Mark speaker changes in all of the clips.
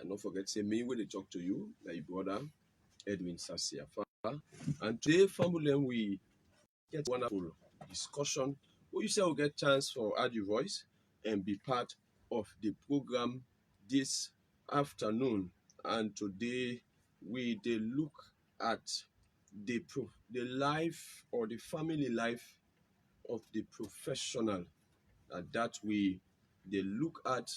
Speaker 1: And don't forget, say me when they talk to you, like your brother Edwin Sasiafa. And today, family, we get wonderful discussion. Who you say will get chance for add your voice and be part of the program this afternoon. And today we they look at the life or the family life of the professional that we they look at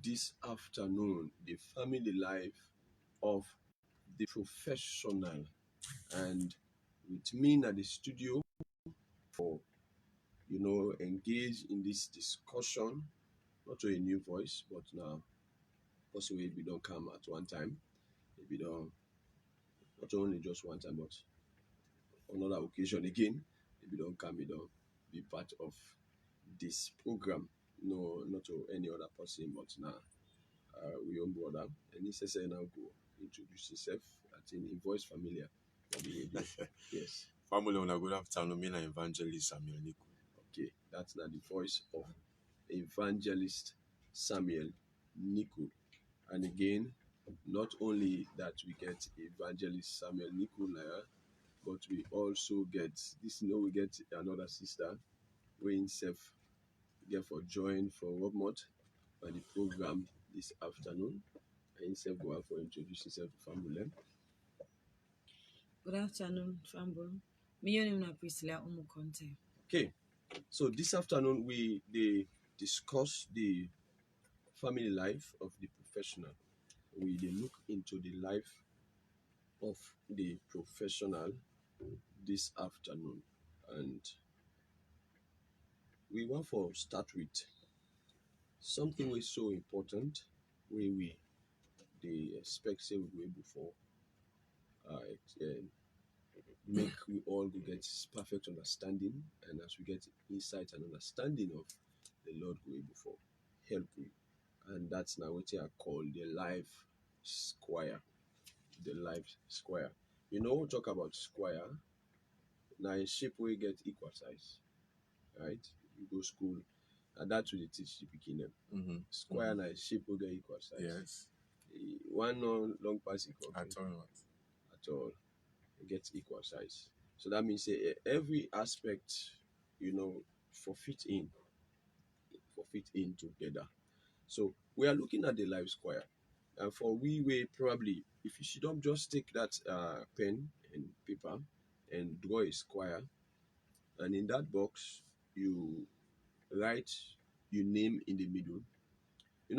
Speaker 1: this afternoon, the family life of the professional. And with me at the studio for engage in this discussion, not to a new voice, but now possibly we don't come at one time. If we don't not only just one time, but another occasion again, if we don't come, we don't be part of this program. No, not to any other person, but now we own brother. And he says now go introduce yourself. I think in voice familiar. Yes.
Speaker 2: Family, on a good afternoon. Me na Evangelist Samuel Niku.
Speaker 1: Okay, that's not the voice of Evangelist Samuel Niku. And again, not only that we get Evangelist Samuel Niku now, but we also get this. We get another sister, we himself get for join for Robmont by the program this afternoon. And himself go out for introduce himself to family.
Speaker 3: Good afternoon, Fambo. Me name na Priscilla Umukonte.
Speaker 1: Okay, so this afternoon we discuss the family life of the professional. We look into the life of the professional this afternoon, and we want to start with something was so important where we they expect say we go before make we all go get perfect understanding, and as we get insight and understanding of the Lord go before help we, and that's now what I call the life square. The life square. We talk about square. Now a shape where you get equal size, right? You go school, and that's what they teach the beginner. Square now a shape will get equal size.
Speaker 2: Yes.
Speaker 1: One long pass equal.
Speaker 2: At all.
Speaker 1: At all. It gets equal size. So that means every aspect, for fit in together. So we are looking at the life square. And for we probably, if you should not just take that pen and paper and draw a square, and in that box you write your name in the middle.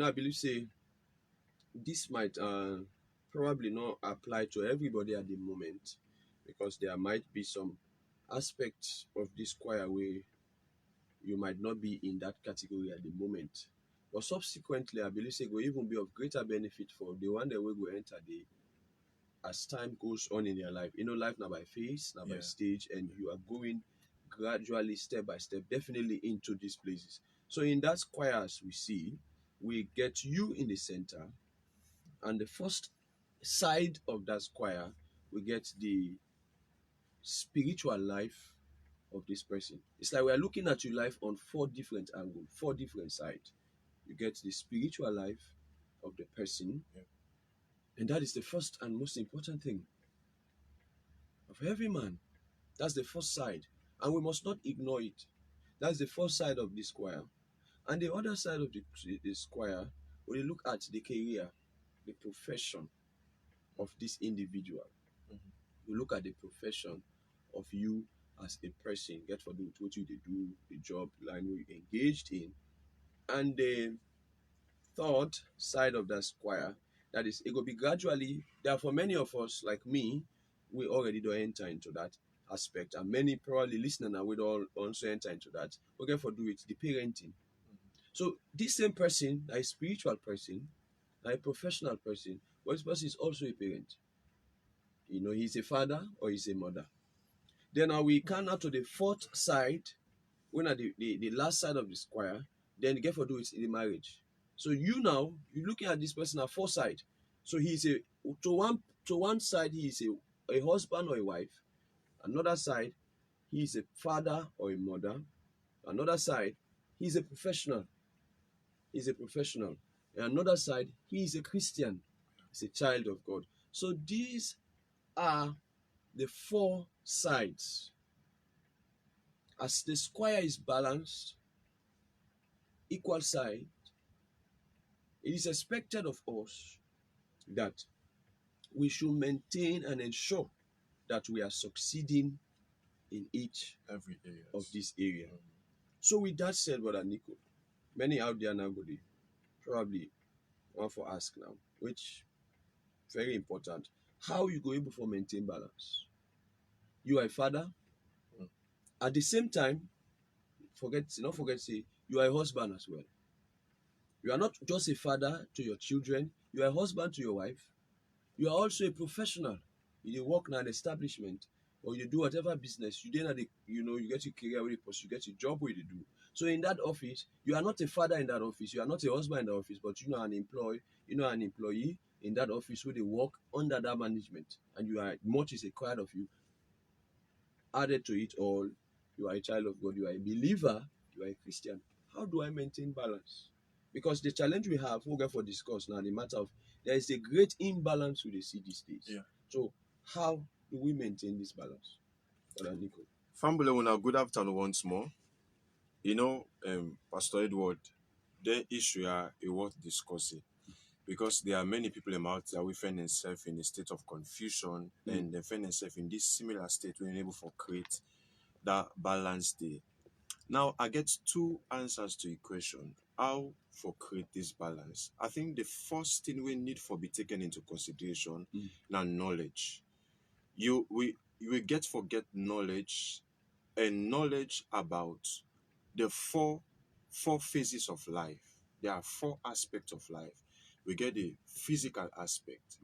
Speaker 1: I believe say this might probably not apply to everybody at the moment, because there might be some aspects of this square where you might not be in that category at the moment. But subsequently, I believe it will even be of greater benefit for the one that will go enter as time goes on in their life. Life now by phase, now by stage, and you are going gradually, step by step, definitely into these places. So in that square, as we see, we get you in the center, and the first side of that square, we get the spiritual life of this person. It's like we are looking at your life on 4 different angles, 4 different sides. You get the spiritual life of the person, and that is the first and most important thing of every man. That's the first side, and we must not ignore it. That's the first side of the square. And the other side of the square, we look at the career, the profession of this individual. We look at the profession of you as a person, get for doing what you do, the job line we engaged in. And the third side of that square, that is, it will be gradually, there for many of us, like me, we already don't enter into that aspect, and many probably listening now will all also enter into that. We get for do it, the parenting. So this same person, a spiritual person, a professional person, but this person is also a parent. He's a father or he's a mother. Then now we come out to the fourth side, when at the last side of the square, then you get for do it in the marriage. So you're looking at this person at 4 sides. So he's to one side he is a husband or a wife. Another side, he is a father or a mother. Another side, he is a professional. He's a professional. And another side, he is a Christian. It's a child of God. So these are the four sides. As the square is balanced, equal side, it is expected of us that we should maintain and ensure that we are succeeding in each
Speaker 2: Every area.
Speaker 1: of these areas. So with that said, Brother Nico, many out there now go dey probably want for ask now, which very important. How you go able to maintain balance? You are a father.
Speaker 2: Mm.
Speaker 1: At the same time, not forget say you are a husband as well. You are not just a father to your children, you are a husband to your wife. You are also a professional. You dey work in an establishment or you do whatever business, you dey na you get your career wey you pursue, you get your job wey you dey do. So in that office, you are not a father in that office, you are not a husband in that office, but you are an employee in that office where they work under that management, and you are much is required of you. Added to it all, you are a child of God, you are a believer, you are a Christian. How do I maintain balance? Because the challenge we have, we'll get for discuss now, the matter of there is a great imbalance we dey see these days.
Speaker 2: Yeah.
Speaker 1: So how do we maintain this balance? Brother Nico.
Speaker 2: Family, una good afternoon once more. Pastor Edward, the issue are worth discussing because there are many people out there who find themselves in a state of confusion and they find themselves in this similar state when able to create that balance there. Now, I get two answers to your question. How for create this balance? I think the first thing we need for be taken into consideration now knowledge. We get forget knowledge and knowledge about the four phases of life. There are four aspects of life. We get the physical aspect,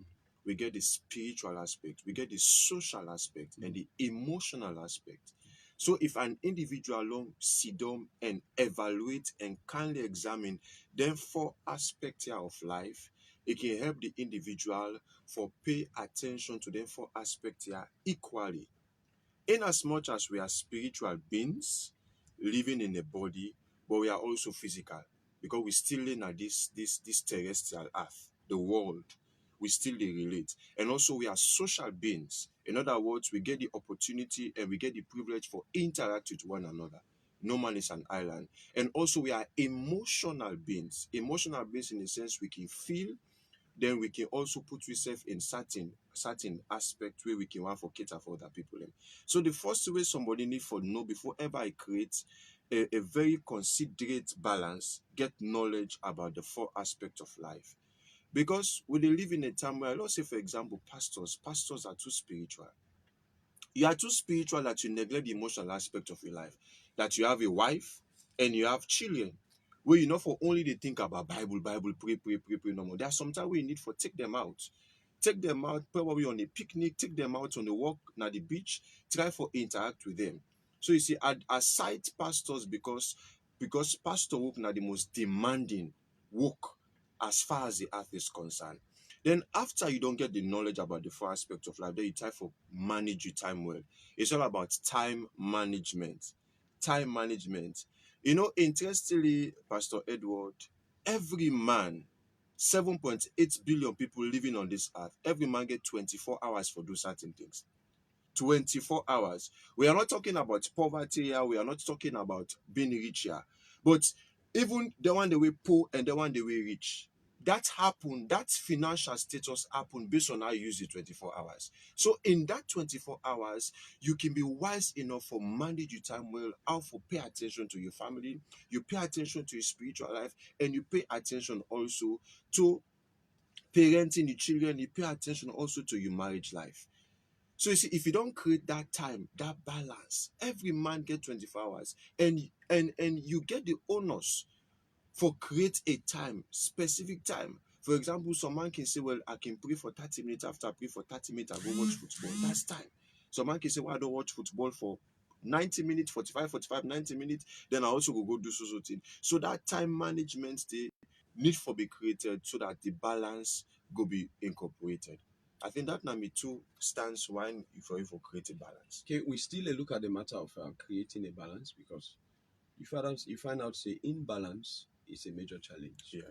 Speaker 2: we get the spiritual aspect, we get the social aspect, and the emotional aspect. So if an individual alone sit down and evaluate and kindly examine them four aspects here of life, it can help the individual for pay attention to them four aspects here equally. In as much as we are spiritual beings living in a body, but we are also physical because we still live at this terrestrial earth, the world. We still dey relate, and also we are social beings. In other words, we get the opportunity and we get the privilege for interact with one another. No man is an island, and also we are emotional beings. Emotional beings in the sense we can feel, then we can also put ourselves in certain aspect where we can want for cater for other people. So the first way somebody need for know before ever I create a very considerate balance, get knowledge about the four aspects of life. Because we dey live in a time where, let's say for example, pastors are too spiritual. You are too spiritual that you neglect the emotional aspect of your life. That you have a wife and you have children. Where you know for only they think about Bible, pray no more. There are sometimes we need for take them out. Take them out, probably on a picnic, take them out on a walk na the beach, try for interact with them. So you see, aside pastors, because pastor work na the most demanding work as far as the earth is concerned. Then after you don't get the knowledge about the four aspects of life, then you try for manage your time well. It's all about time management. Time management. Interestingly, Pastor Edward, every man, 7.8 billion people living on this earth, every man get 24 hours for do certain things. 24 hours. We are not talking about poverty here. We are not talking about being rich here. But even the one that we poor and the one that we rich, that financial status happen based on how you use the 24 hours. So in that 24 hours, you can be wise enough for manage your time well, how for pay attention to your family, you pay attention to your spiritual life, and you pay attention also to parenting the children, you pay attention also to your marriage life. So you see, if you don't create that time, that balance, every man get 24 hours, and you get the onus for create a time, specific time. For example, some man can say, well, I can pray for 30 minutes. After I pray for 30 minutes, I go watch football. That's time. Some man can say, well, I don't watch football for 90 minutes, 45, 90 minutes. Then I also go do so thing. So that time management, they need for be created so that the balance go be incorporated. I think that now me two stands one for create a balance.
Speaker 1: Okay, we still look at the matter of creating a balance, because you find out say imbalance is a major challenge.
Speaker 2: Yeah.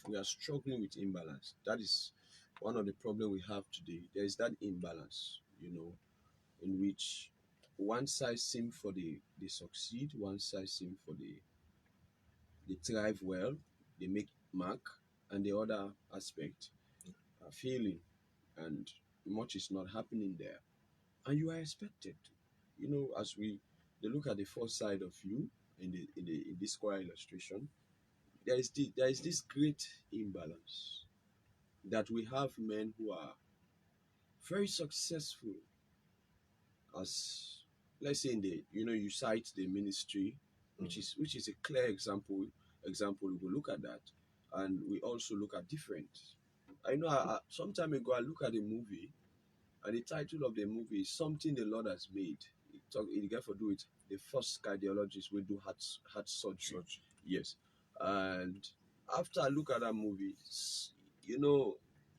Speaker 1: We are struggling with imbalance. That is one of the problem we have today, there is that imbalance, in which one side seem for they succeed, one side seem for they thrive well, they make mark, and the other aspect are failing, and much is not happening there. And you are expected to, as we they look at the first side of you in this square illustration, there is this great imbalance that we have men who are very successful as, let's say, in the you cite the ministry, which is a clear example. We will look at that, and we also look at different. I know, some time ago I look at a movie, and the title of the movie is Something the Lord Has Made. It got to do with the first cardiologist will do heart surgery. Yes. And after I look at that movie,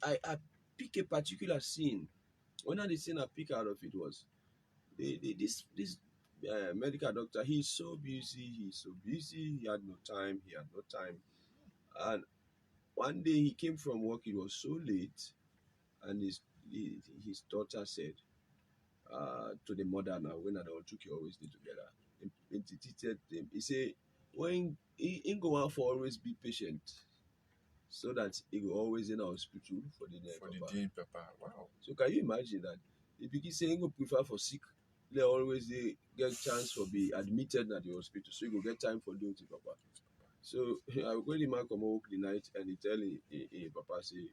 Speaker 1: I pick a particular scene. One of the scene I pick out of it was this medical doctor. He's so busy. He had no time. And one day he came from work. It was so late, and his daughter said to the mother, now when I don't took you always stay together. He say when he go out for always be patient, so that he will always in the hospital for the
Speaker 2: day, Papa. Wow.
Speaker 1: So can you imagine that? If you keep saying go prefer for sick, they always they get chance for be admitted at the hospital, so you go get time for doing it, Papa. So when the man come out the night and he tell him, Papa say,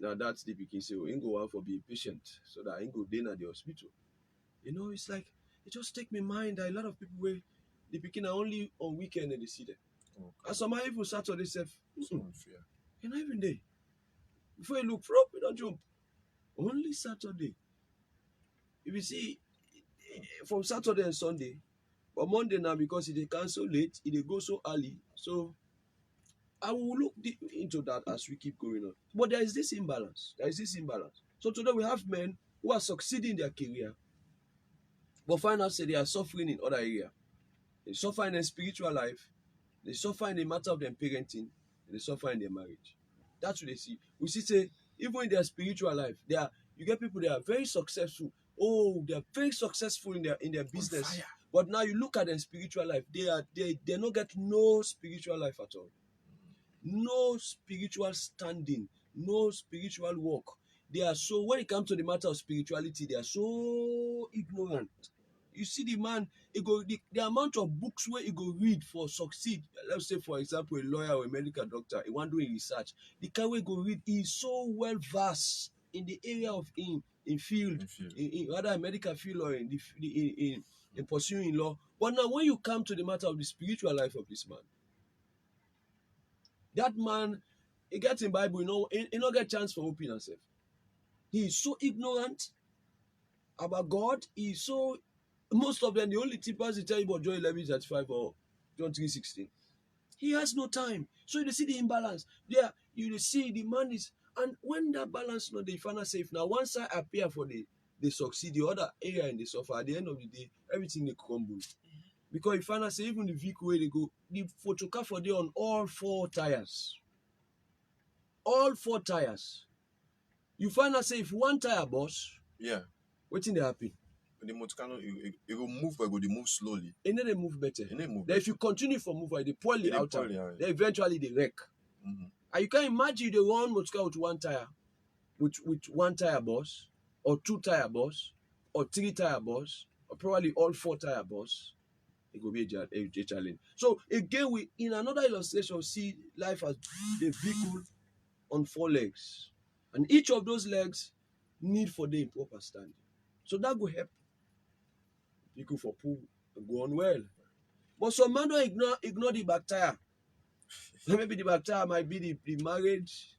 Speaker 1: now that's the pikin say, he go out for being patient, so that he go then at the hospital. It's like it just take me mind that a lot of people where the pikin are only on weekend and they see them.
Speaker 2: Okay.
Speaker 1: And some are even Saturday self.
Speaker 2: So unfair.
Speaker 1: You're not even there. Before you look, you don't jump. Only Saturday. If you see, from Saturday and Sunday, but Monday now, because it can so late, it go so early. So I will look deep into that as we keep going on. But there is this imbalance. So today we have men who are succeeding in their career, but find out say they are suffering in other areas. They suffer in their spiritual life, they suffer in the matter of their parenting, and they suffer in their marriage. That's what they see. We see say, even in their spiritual life, you get people that are very successful. Oh, they are very successful in their business. But now you look at their spiritual life, they don't get no spiritual life at all. No spiritual standing, no spiritual work. They are so, when it comes to the matter of spirituality, they are so ignorant. You see the man, the amount of books where he go read for succeed. Let's say, for example, a lawyer or a medical doctor, he want doing research. The kind we go read is so well versed in the area of in field, in rather a medical field or in pursuing law. But now when you come to the matter of the spiritual life of this man, that man, he gets in Bible, he not get chance for opening himself. He is so ignorant about God. He is so, most of them, the only tippers they tell you about John 11:35 or John 3:16. He has no time. So you see the imbalance. There, you see the man is, and when that balance not the final safe, now one side appear for they succeed, the other area and they suffer. At the end of the day, everything they crumble. Because you find out say even the vehicle where they go, the photo car for they on all four tires. All four tires. You find out say if one tire burst, what thing they happen?
Speaker 2: The motor it will move, but it will move slowly.
Speaker 1: And then they move better.
Speaker 2: Then
Speaker 1: if you continue for move, they pull the outer. Then eventually they wreck.
Speaker 2: Mm-hmm.
Speaker 1: And you can imagine the one motor with one tire, with one tire burst, or two tire burst, or three tire burst, or probably all four tire burst. It will be a challenge. So again, we in another illustration see life as a vehicle on four legs, and each of those legs need for the proper standing. So that will help vehicle for pull go on well. But some man don't ignore the back tire. Maybe the back tire might be the marriage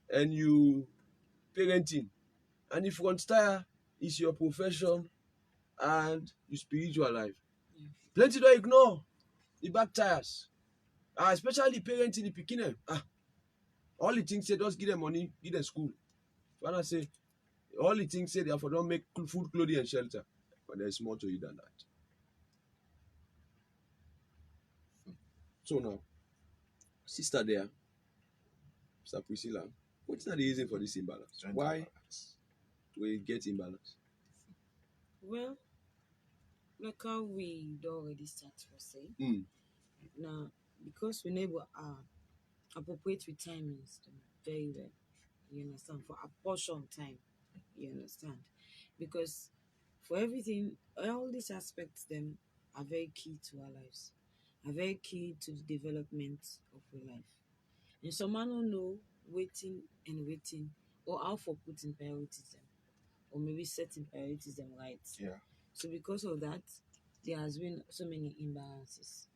Speaker 1: and you parenting, and if front tire is your profession and your spiritual life. Plenty don't ignore the back tires, especially parenting the pikin. All the things say just give them money, give them school. Father say all the things say therefore don't make food, clothing, and shelter. But there's more to it than that. So now, sister there, Sister Priscilla, What's not the reason for this imbalance?
Speaker 2: Gender
Speaker 1: Why
Speaker 2: balance.
Speaker 1: we get imbalance?
Speaker 3: Well, like how we already start for say
Speaker 1: Mm.
Speaker 3: now, because we never appropriate with timings very well. You understand? For a portion time, you understand? Because for everything, all these aspects them are very key to our lives, are very key to the development of our life. And some man don't know waiting and waiting or how for putting priorities them or maybe setting priorities them right.
Speaker 2: Yeah.
Speaker 3: So because of that, there has been so many imbalances.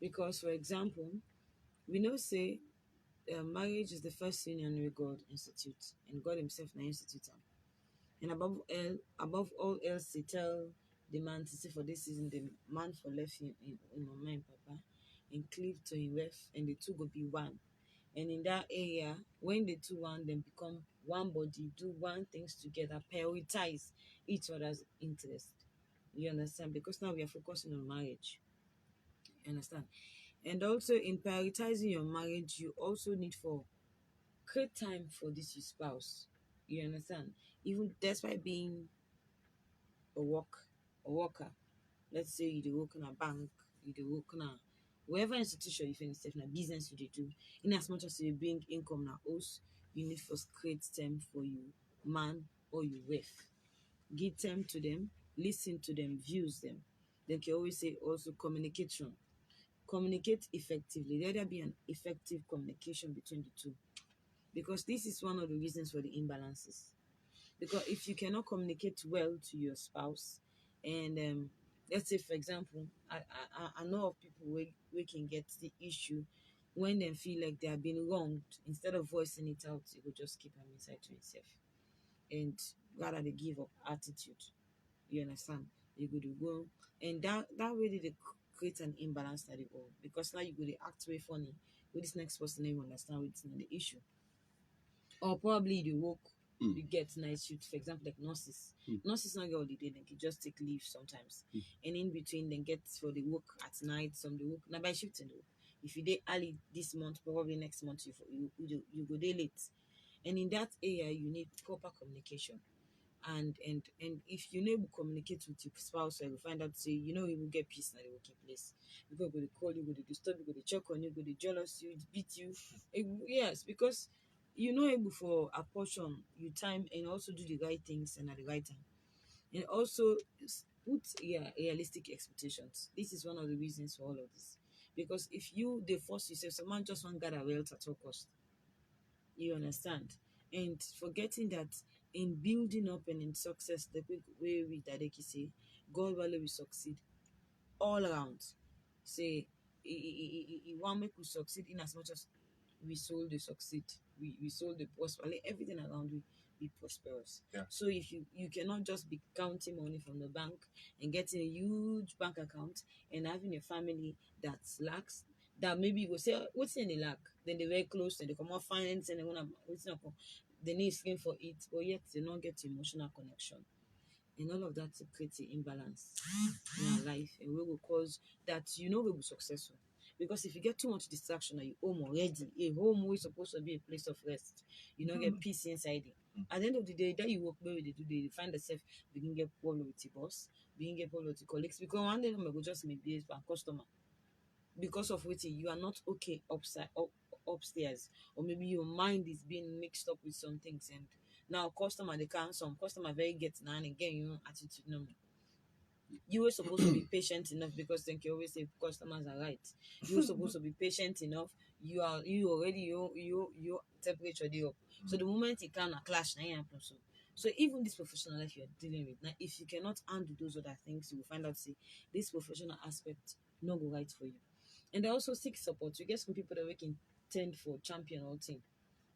Speaker 3: Because for example, we know say marriage is the first union wey God institute, and God Himself na institute am. And above all else, He tell the man to say for this season, the man for left in mama and papa, and cleave to him wife, and the two go be one. And in that area, when the two one, then become one body, do one things together, prioritize each other's interest. You understand? Because now we are focusing on marriage. You understand? And also in prioritizing your marriage, you also need for create time for this your spouse. You understand? Even despite being a worker. Let's say you dey work in a bank, you dey work in a wherever institution you find yourself na business you dey do. In as much as you dey bring income na house, you need first create time for you man or your wife. Give time to them, listen to them, views them. They can always say also communication. Communicate effectively. Let there be an effective communication between the two. Because this is one of the reasons for the imbalances. Because if you cannot communicate well to your spouse, and let's say for example, I know of people we can get the issue when they feel like they are being wronged. Instead of voicing it out, you will just keep them inside to yourself, and rather they give up attitude. You understand? You go to go, and that really they create an imbalance at the all, because now you go to act very funny with this next person, you understand what's not the issue, or probably the work
Speaker 1: Mm.
Speaker 3: you get night shift, for example, like nurses.
Speaker 1: Mm.
Speaker 3: Nurses not get holiday, they can just take leave sometimes.
Speaker 1: Mm.
Speaker 3: And in between, then get for the work at night, some the work now by shifting though. If you day early this month, probably next month you go day late. And in that area, you need proper communication. And if you never communicate with your spouse, you will find out say you know you will get peace in the working place. People go to call you, go to disturb you, go to check on you, go to jealous you, beat you. Yes, because you know able for apportion you time and also do the right things and at the right time. And also put realistic expectations. This is one of the reasons for all of this. Because if you they force yourself, someone just want gather wealth at all cost. You understand? And forgetting that in building up and in success, the quick way we Dadeki say, God will succeed all around. Say, he want make we succeed in as much as we sold the succeed. We sold the prosper. Like everything around we be prosperous.
Speaker 2: Yeah.
Speaker 3: So if you cannot just be counting money from the bank and getting a huge bank account and having a family that lacks, that maybe you go say, "Oh, what's in the lack?" Then they're very close and they come out finance and they wanna what's not they need skin for it, but yet they don't get emotional connection. And all of that creates an imbalance in our life, and we will cause that we will be successful. Because if you get too much distraction at your home already, a home is supposed to be a place of rest, you don't get peace inside it. At the end of the day, that you work where they do, they find themselves begin get problem with your boss, begin get problem with your colleagues, because one day them go just maybe a customer because of which you are not okay upstairs, or maybe your mind is being mixed up with some things, and now customer they can't some customer very get now and again attitude no more. You were supposed to be patient enough, because then you always say customers are right. You were supposed to be patient enough. You already your temperature dey up. So the moment it can a clash, now you happen so even this professional life you're dealing with now, if you cannot handle those other things, you will find out say this professional aspect no go right for you. And they also seek support. You get some people that we can tend for champion or team.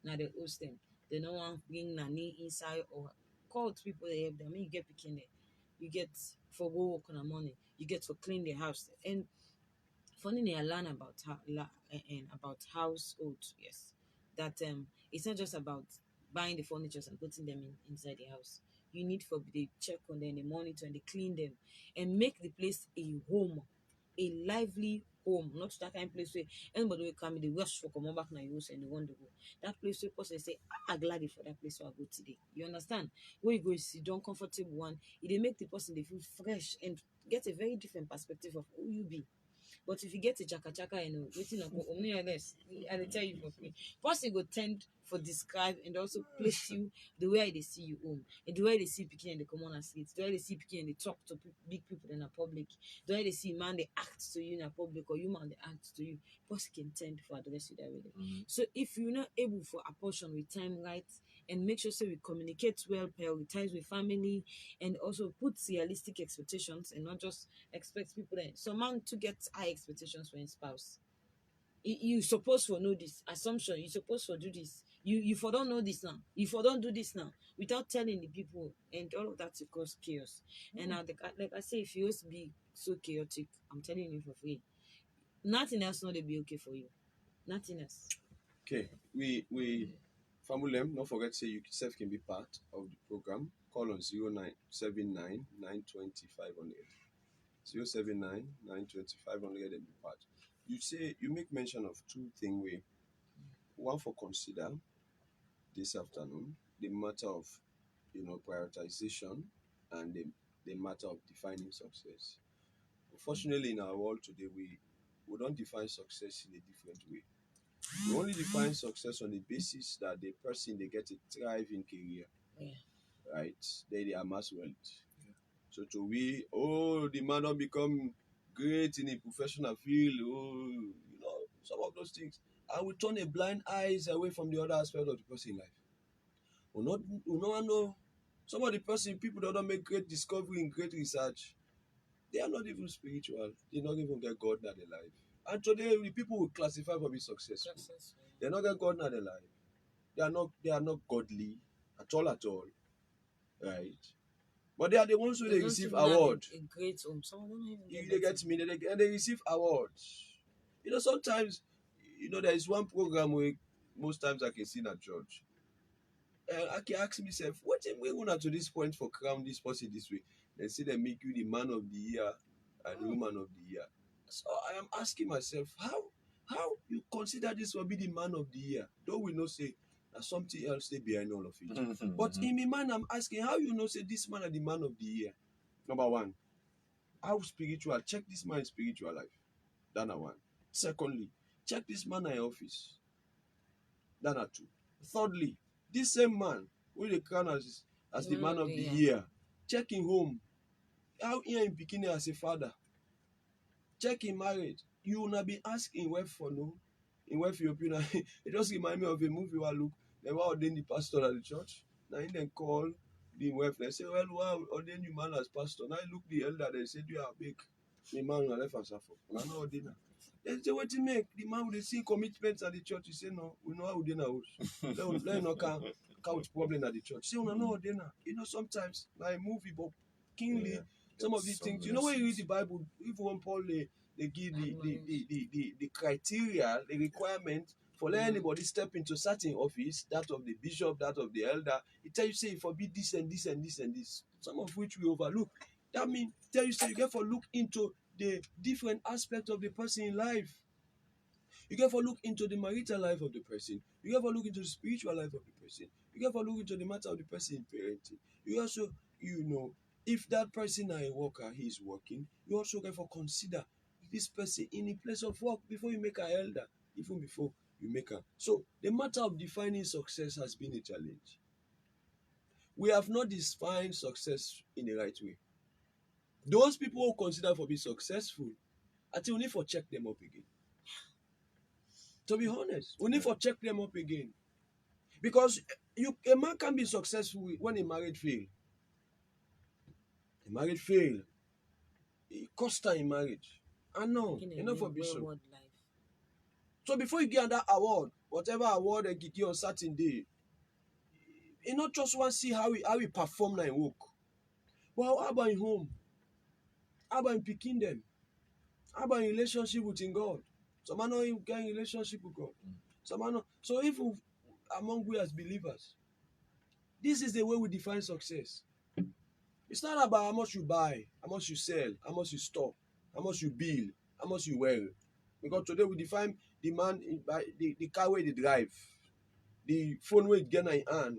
Speaker 3: Now they host them. They no want bring nanny inside or call to people they help them. I mean, you get picking there. You get for go work on the morning. You get for clean the house. And funny thing I learn about and about household, yes. That it's not just about buying the furnitures and putting them inside the house. You need for they check on them, they monitor and they clean them and make the place a home, a lively home, not that kind of place where anybody will come, they rush for come back now you and they want to go. That place where person say, "Ah, glad for that place where I go today." You understand? Where you go, you sit down comfortable one, it make the person they feel fresh and get a very different perspective of who you be. But if you get a chaka chaka, waiting on only less, I will tell you for free. First, you go tend for describe and also place you the way they see you home, and the way they see picking in the common streets, the way they see picking and they talk to big people in a public, the way they see man they act to you in a public or you man they act to you. First, can tend for address you that way.
Speaker 2: Mhm.
Speaker 3: So if you're not able for apportion with time right and make sure so we communicate well, prioritize with family, and also put realistic expectations and not just expect people that some man to get high expectations for his spouse. You supposed to know this assumption, you supposed to do this, you for don't know this now, you for don't do this now without telling the people, and all of that to cause chaos. And now like I say, if you used to be so chaotic, I'm telling you for free, nothing else not to be okay for you, nothing else.
Speaker 1: Okay, we Famulem, don't forget say you self can be part of the program. Call on 0979 920 500. 079 920 500 and be part. You say you make mention of two things we one for consider this afternoon, the matter of prioritization and the matter of defining success. Unfortunately, in our world today, we don't define success in a different way. We only define success on the basis that the person they get a thriving career,
Speaker 3: Yeah.
Speaker 1: right? They amass wealth. So to we, oh, the man don't become great in a professional field, oh, some of those things. And we turn a blind eyes away from the other aspect of the person life. We not know some of the person people that don't make great discovery and great research, they are not even spiritual. They not even get God in their life. And today the people will classify for being successful.
Speaker 3: Successful.
Speaker 1: They not get God in their life. They are not godly at all. Right? But they are the ones who
Speaker 3: They
Speaker 1: they
Speaker 3: don't
Speaker 1: receive
Speaker 3: even have
Speaker 1: award.
Speaker 3: a great home, some of them don't even
Speaker 1: You
Speaker 3: get
Speaker 1: they
Speaker 3: better.
Speaker 1: get me, and they receive awards. Sometimes there is one program where most times I can see in a church. I can ask myself, what am we going to this point for crown this person this way? They say they make you the man of the year and the woman of the year. So I am asking myself, how you consider this will be the man of the year? Though we know say there's something else stay behind all of it. But in my mind, I'm asking how you know say this man is the man of the year. Number one, how spiritual? Check this man's spiritual life. That are one. Secondly, check this man in office. That are two. Thirdly, this same man who they crown as the man of the year. Check him home. How he in beginning as a father. Check him marriage. You will not be asking where for no. In where for your opinion. It just remind me of a movie where I look. They were ordained the pastor at the church. Now he then call the wife. They say, well, wow, ordain you man as pastor. Now look the elder. They said, you are big. The man will left and suffer. I'm not ordained. They say, what you make? The man will see commitments at the church. He say, no, we know how we ordain house. Let no couch problem at the church. Say, no, no ordain. Sometimes, like a movie, but kingly, some of these things. When you read the Bible, even when Paul they give the criteria, the requirement for let anybody step into certain office, that of the bishop, that of the elder, it tell you say forbid this and this and this and this, some of which we overlook. That means tell you say you get for look into the different aspects of the person in life. You get for look into the marital life of the person. You get for look into the spiritual life of the person. You get for look into the matter of the person in parenting. You also, if that person is a worker, he is working. You also get for consider this person in a place of work before you make her elder, even before you make her. So the matter of defining success has been a challenge. We have not defined success in the right way. Those people who consider for being successful, I think we need to check them up again. To be honest, we need to check them up again. Because a man can be successful when a marriage fail. A marriage fail. It cost her in marriage. I know, enough for be so. So before you get that award, whatever award they give you on certain day, you not just want to see how he perform na in work. But how about in home? How about in picking them? How about in relationship with in God? Some man not even get in relationship with God. Some man not. So if among we as believers, this is the way we define success. It's not about how much you buy, how much you sell, how much you store, how much you build, how much you wear. Because today we define the man by the car where they drive, the phone where it get in hand.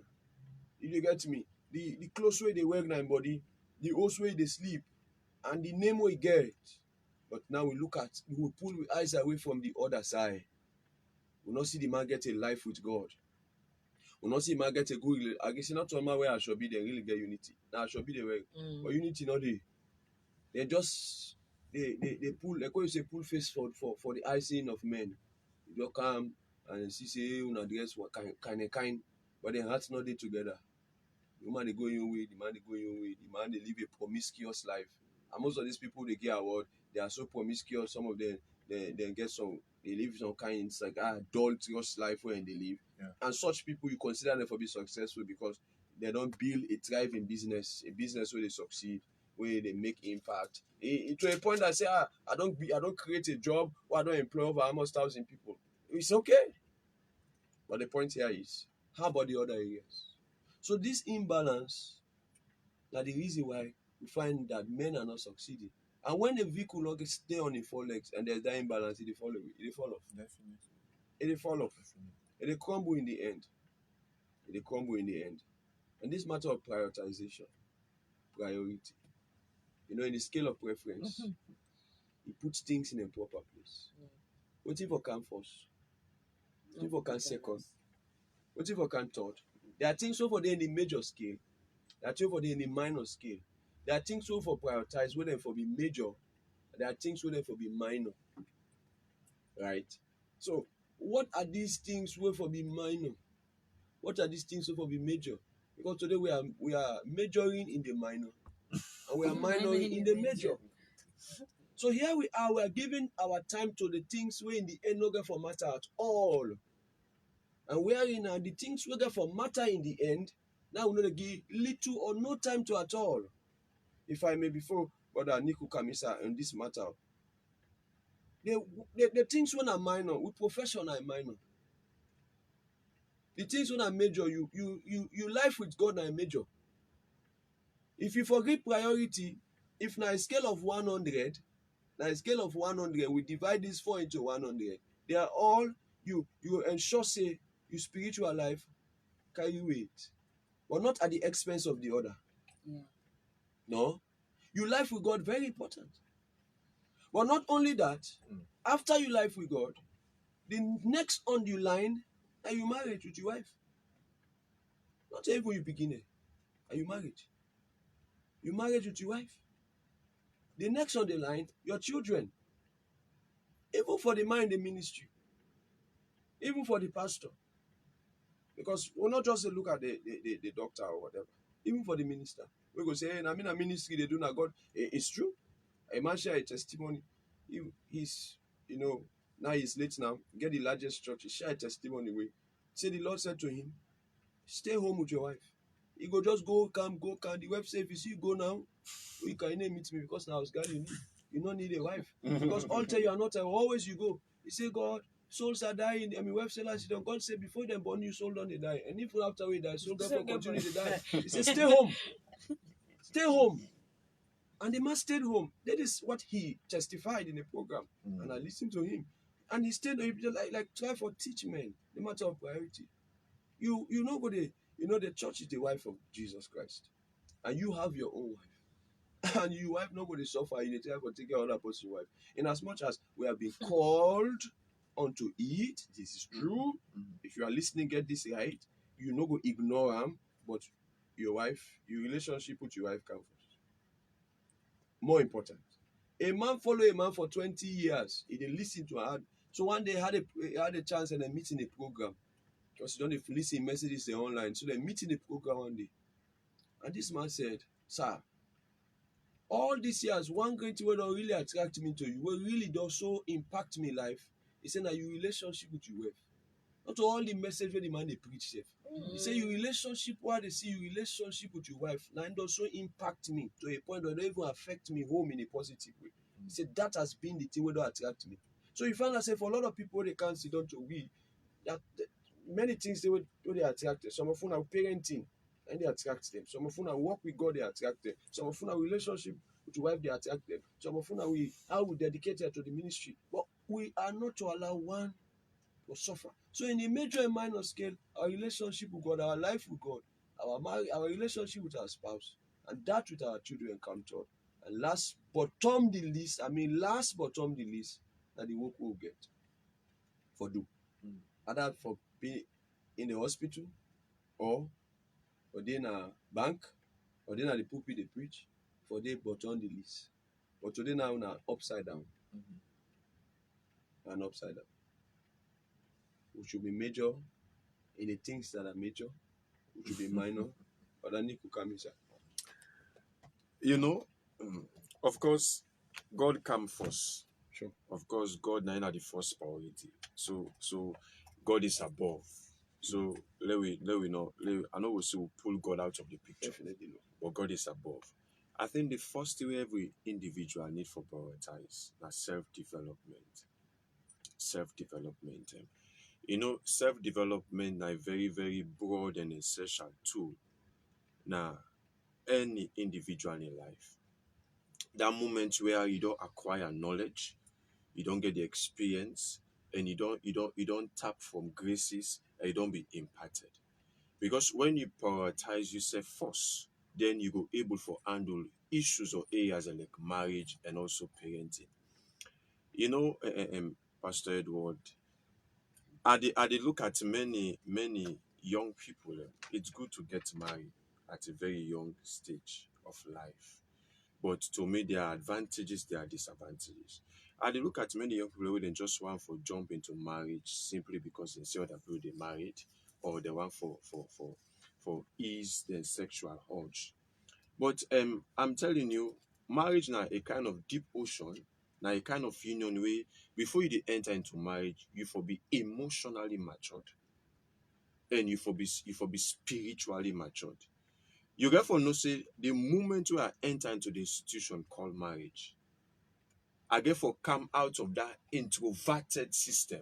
Speaker 1: You get me? The clothes where they wear in body, the house where they sleep, and the name we get. But now we look at, we will pull our eyes away from the other side. We not see the man get a life with God. We not see the man get a good. I guess not to man where I should be, they really get unity. Now I should be the way, but unity not there. They just they pull, like what you say, pull face for the icing of men. You just come and see say una dress what kind, but their hearts not there together. The man they go your way, the man they go your way, the man they live a promiscuous life. And most of these people they get award, they are so promiscuous. Some of them they get some, they live some kind, it's like adulterous life where they live.
Speaker 2: Yeah.
Speaker 1: And such people you consider them for be successful because they don't build a thriving business, a business where they succeed, where they make impact. To a point that say, I don't create a job or I don't employ over almost 1,000 people. It's okay. But the point here is, how about the other areas? So this imbalance are the reason why we find that men are not succeeding. And when a vehicle not stay on the four legs and there's that imbalance, it fall away, it fall off.
Speaker 2: Definitely.
Speaker 1: It fall off.
Speaker 2: Definitely.
Speaker 1: It crumble in the end. It crumble in the end. And this matter of prioritization, priority. You know, in the scale of preference, he puts things in a proper place. What if I can first? What if I can second? What if I can third? There are things over there in the major scale. There are things over there in the minor scale. There are things over for prioritize, where them for be major. There are things where them for be minor. Right? So, what are these things where for be minor? What are these things where for be major? Because today we are majoring in the minor. And we are minoring in the major. So here we are giving our time to the things where in the end no get for matter at all. And wherein are the things we get for matter in the end, now we know they give little or no time to at all. If I may, before Brother Niku Kamisa on this matter, the things when are minor, we profession are minor. The things when are major, you life with God are major. If you forget priority, if na a scale of 100, na a scale of 100, we divide this 4 into 100. They are all you ensure say your spiritual life carry weight, but not at the expense of the other.
Speaker 3: Yeah.
Speaker 1: No, your life with God very important. But not only that, after you life with God, the next on the line, are you married with your wife? Not even you begin it. Are you married? You married with your wife. The next on the line, your children. Even for the man in the ministry. Even for the pastor. Because we'll not just look at the doctor or whatever. Even for the minister. We go say, hey, I mean a ministry they do not God. It's true. A man share a testimony. He's, now he's late now. Get the largest church. He share a testimony with. Say the Lord said to him, stay home with your wife. He go just go, come. The wife say, if you see you go now, you can meet me because now God you don't need a wife. Because all tell you are not always you go. He say, God, souls are dying. I mean, wife say last year, God say before them born you, soul don't they die. And if after we die, soul therefore continue to die. He said, stay home. Stay home. And the man stayed home. That is what he testified in the program. And I listened to him. And he stayed like try for teach men the matter of priority. You know what the church is the wife of Jesus Christ. And you have your own wife. And your wife nobody suffer in the time for taking another person's wife. In as much as we have been called unto it, this is true. If you are listening, get this right. You no go ignore them, but your wife, your relationship with your wife comes first. More important. A man follow a man for 20 years. He didn't listen to her. So one day had a chance and a meeting a program. Because you don't listen messages online. So they meet in the program one day. And this man said, sir, all these years, one great thing that really attract me to you, what really does so impact me life, is saying that your relationship with your wife. Not all the message where the man they preach. He say your relationship, why they see your relationship with your wife, now it does so impact me to a point where it don't even affect me home in a positive way. He said that has been the thing where they attract me. So you find that for a lot of people they can't sit down to we that many things where they attract them. Some of them are parenting and they attract them. Some of them are work with God, they attract them. Some of them are relationship with your wife, they attract them. Some of them are how we dedicate her to the ministry. But we are not to allow one to suffer. So in the major and minor scale, our relationship with God, our life with God, our relationship with our spouse, and that with our children come third. And last bottom the least, last bottom the least, that the work we'll get for do.
Speaker 2: Mm.
Speaker 1: Either for being in the hospital, or they in a bank, or they in the pulpit they preach, for they bottom the list. But today now upside down and upside down. We should be major in the things that are major. We should be minor. But then could come inside.
Speaker 2: You know, mm, of course, God come first.
Speaker 1: Sure.
Speaker 2: Of course, God now the first priority. So God is above. So I know we still pull God out of the picture,
Speaker 1: Definitely no.
Speaker 2: but God is above. I think the first thing every individual need for prioritize is self-development. Self-development. You know, self-development is a very, very broad and essential tool. Now, any individual in life. That moment where you don't acquire knowledge, you don't get the experience, and you don't tap from graces, and you don't be imparted. Because when you prioritize yourself first, then you go able for handle issues or areas like marriage and also parenting. You know, Pastor Edward, I dey look at many young people. It's good to get married at a very young stage of life. But to me, there are advantages, there are disadvantages. I dey look at many young people wey dem just want for jump into marriage simply because they see other people they married, or they want for ease their sexual urge. But I'm telling you, marriage now a kind of deep ocean, now a kind of union way before you dey enter into marriage, you for be emotionally matured, and you for be spiritually matured. You therefore know say the moment we I enter into the institution called marriage, I therefore come out of that introverted system.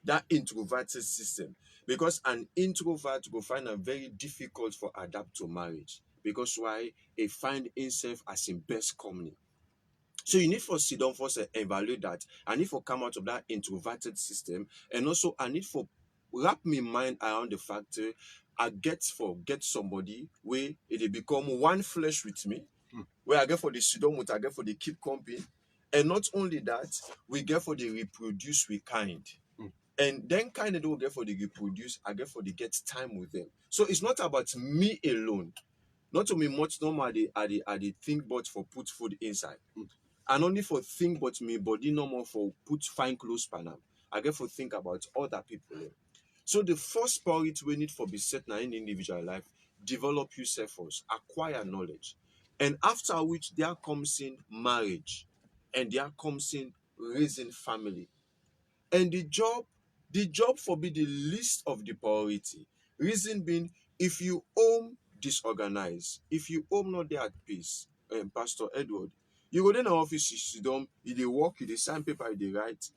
Speaker 2: That introverted system. Because an introvert will find it very difficult for adapt to marriage. Because why? He find himself as in best company. So you need for sit down first and evaluate that. I need for come out of that introverted system. And also I need for wrap my mind around the fact I get somebody where it dey become one flesh with me, where I get for the sit down with, I get for the keep company. And not only that, we get for the reproduce with kind. And then kind of do get for the reproduce, I get for the get time with them. So it's not about me alone. Not to me much normal I dey think but for put food inside. And only for think but me body no more for put fine clothes pan am. I get for think about other people. So the first priority we need for be set now in individual life, develop yourself first, acquire knowledge. And after which there comes in marriage, and there comes in raising family. And the job for be the least of the priority. Reason being, if you home disorganized, if you home not there at peace, Pastor Edward, you go then office, you sit down, you dey work, you dey sign paper, you dey write.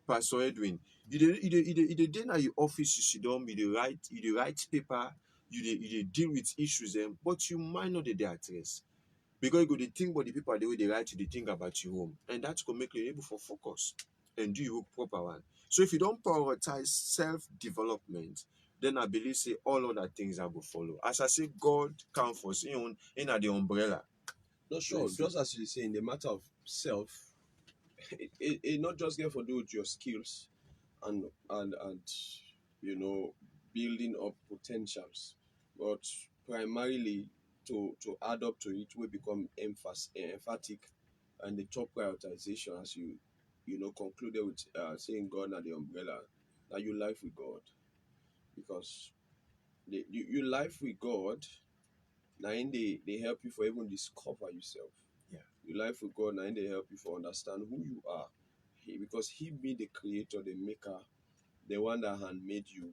Speaker 2: Pastor Edwin, you dey dey na your office, you sit down, you dey write paper, you dey deal with issues them, but you might not dey there at rest. Because you go dey think about the people the way they write, you dey think about your home. And that's gonna make you able for focus and do your proper one. So if you don't prioritize self-development, then I believe say all other things that will follow. As I say, God comes first in the umbrella.
Speaker 1: Not sure.
Speaker 2: Yes.
Speaker 1: Just as you say, in the matter of self, it not just get for do with your skills and building up potentials, but primarily to add up to it, we become emphatic, and the top prioritization, as you concluded with saying God and the umbrella, that you life with God, because you life with God. Now in they help you for even discover yourself.
Speaker 2: Yeah.
Speaker 1: Your life with God, now in they help you for understand who you are. Because He be the creator, the maker, the one that had made you.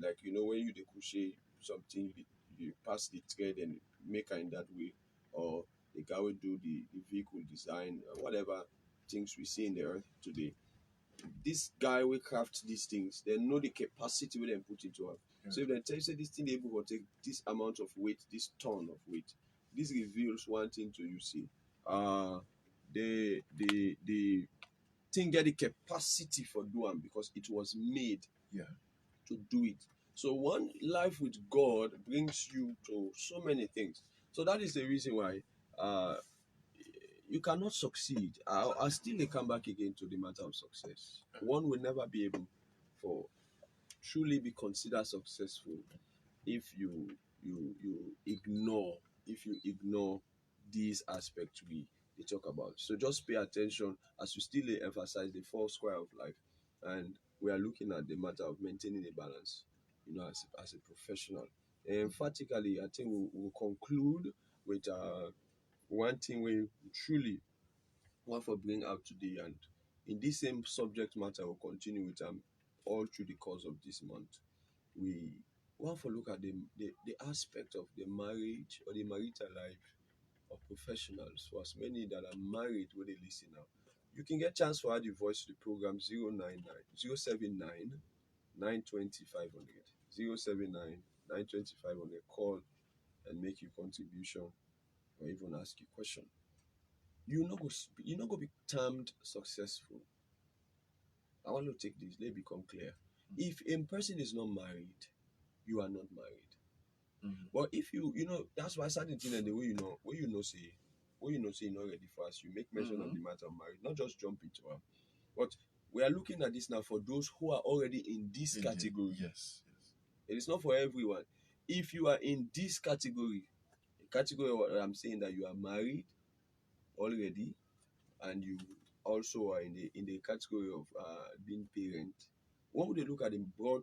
Speaker 1: Like when you crochet something, you pass the thread and maker in that way, or the guy will do the vehicle design, or whatever things we see in the earth today. This guy will craft these things. They know the capacity we then put into it.
Speaker 2: Yeah.
Speaker 1: So if they tell you say this thing able to take this amount of weight, this ton of weight, this reveals one thing to you. See, the thing get the capacity for do am because it was made
Speaker 2: Yeah.
Speaker 1: to do it. So one life with God brings you to so many things. So that is the reason why uh, you cannot succeed. I'll still come back again to the matter of success. One will never be able for truly be considered successful if you ignore these aspects we talk about. So just pay attention as we still emphasize the four square of life, and we are looking at the matter of maintaining a balance, as a professional. And emphatically, I think we'll conclude with one thing we truly want for bring out today, and in this same subject matter, we'll continue with all through the course of this month. We want to look at the aspect of the marriage or the marital life of professionals. For as many that are married when they listen now, you can get chance to add your voice to the program 079 920 500 079 920 500. Call and make your contribution or even ask you question. You not go be termed successful. I want to take this, let it become clear. If a person is not married, you are not married. But if that's why certain thing and the way say you're not ready for us, you make mention of the matter of marriage, not just jump into it. But we are looking at this now for those who are already in this category.
Speaker 2: Yes.
Speaker 1: It is not for everyone. If you are in this category, what I'm saying that you are married already, and you also are in the category of being parent. When we look at the broad